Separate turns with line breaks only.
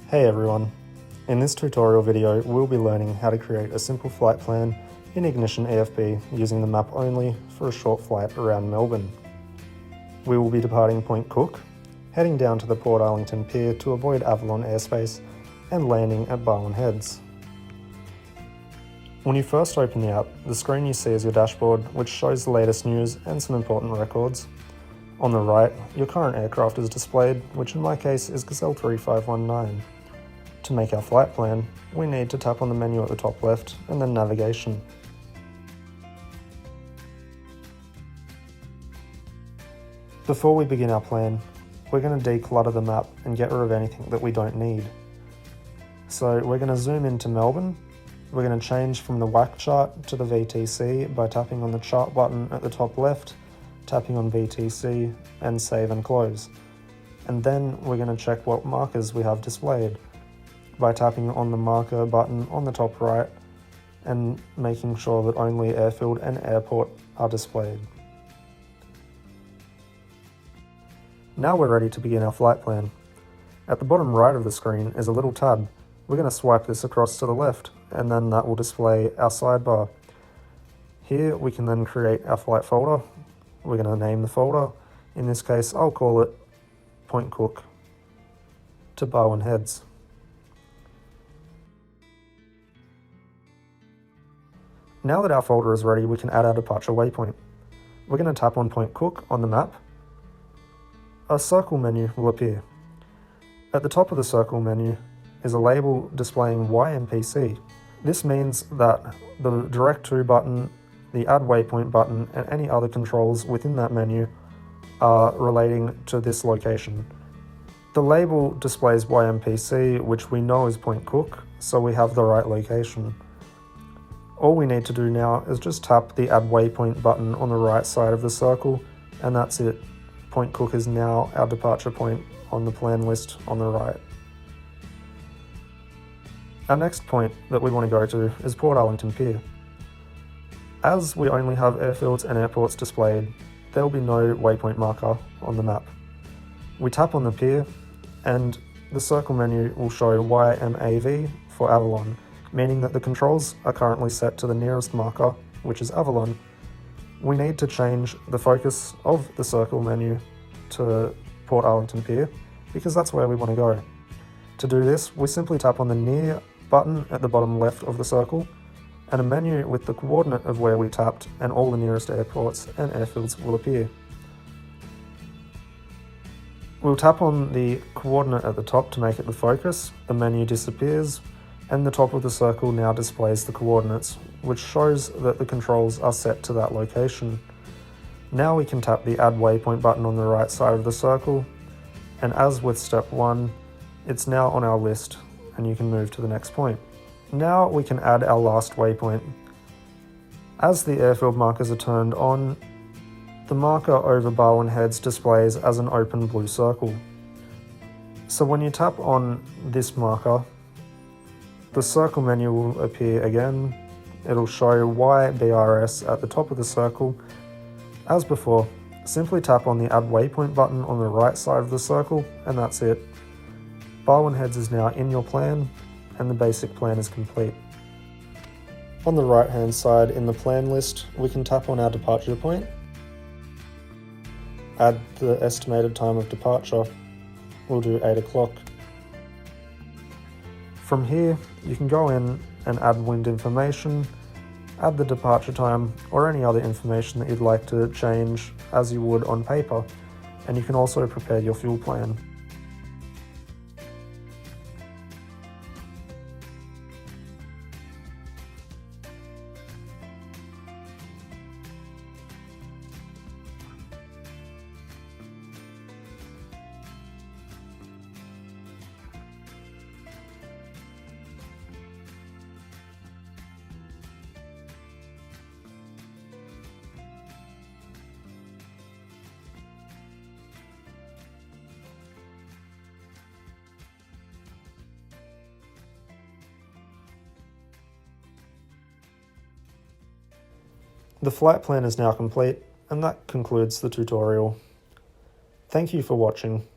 Hey everyone, in this tutorial video we'll be learning how to create a simple flight plan in Ignition EFB using the map only for a short flight around Melbourne. We will be departing Point Cook, heading down to the Portarlington Pier to avoid Avalon Airspace and landing at Barwon Heads. When you first open the app, the screen you see is your dashboard, which shows the latest news and some important records. On the right, your current aircraft is displayed, which in my case is Gazelle 3519. To make our flight plan, we need to tap on the menu at the top left and then navigation. Before we begin our plan, we're going to declutter the map and get rid of anything that we don't need. So we're going to zoom into Melbourne. We're going to change from the WAC chart to the VTC by tapping on the chart button at the top left, tapping on VTC and save and close. And then we're going to check what markers we have displayed by tapping on the marker button on the top right and making sure that only airfield and airport are displayed. Now we're ready to begin our flight plan. At the bottom right of the screen is a little tab. We're going to swipe this across to the left and then that will display our sidebar. Here we can then create our flight folder. We're going to name the folder. In this case I'll call it Point Cook to Barwon Heads. Now that our folder is ready, we can add our departure waypoint. We're going to tap on Point Cook on the map. A circle menu will appear. At the top of the circle menu is a label displaying YMPC. This means that the Direct To button, the Add Waypoint button, and any other controls within that menu are relating to this location. The label displays YMPC, which we know is Point Cook, so we have the right location. All we need to do now is just tap the Add Waypoint button on the right side of the circle, and that's it. Point Cook is now our departure point on the plan list on the right. Our next point that we want to go to is Portarlington Pier. As we only have airfields and airports displayed, there will be no waypoint marker on the map. We tap on the pier, and the circle menu will show YMAV for Avalon, meaning that the controls are currently set to the nearest marker, which is Avalon. We need to change the focus of the circle menu to Portarlington Pier, because that's where we want to go. To do this, we simply tap on the near button at the bottom left of the circle, and a menu with the coordinate of where we tapped and all the nearest airports and airfields will appear. We'll tap on the coordinate at the top to make it the focus, the menu disappears, and the top of the circle now displays the coordinates, which shows that the controls are set to that location. Now we can tap the Add Waypoint button on the right side of the circle, and as with step 1, it's now on our list, and you can move to the next point. Now we can add our last waypoint. As the airfield markers are turned on, the marker over Barwon Heads displays as an open blue circle. So when you tap on this marker, the circle menu will appear again. It'll show YBRS at the top of the circle. As before, simply tap on the Add Waypoint button on the right side of the circle, and that's it. Barwon Heads is now in your plan, and the basic plan is complete. On the right hand side in the plan list, we can tap on our departure point, add the estimated time of departure. We'll do 8 o'clock. From here, you can go in and add wind information, add the departure time, or any other information that you'd like to change as you would on paper, and you can also prepare your fuel plan. The flight plan is now complete, and that concludes the tutorial. Thank you for watching.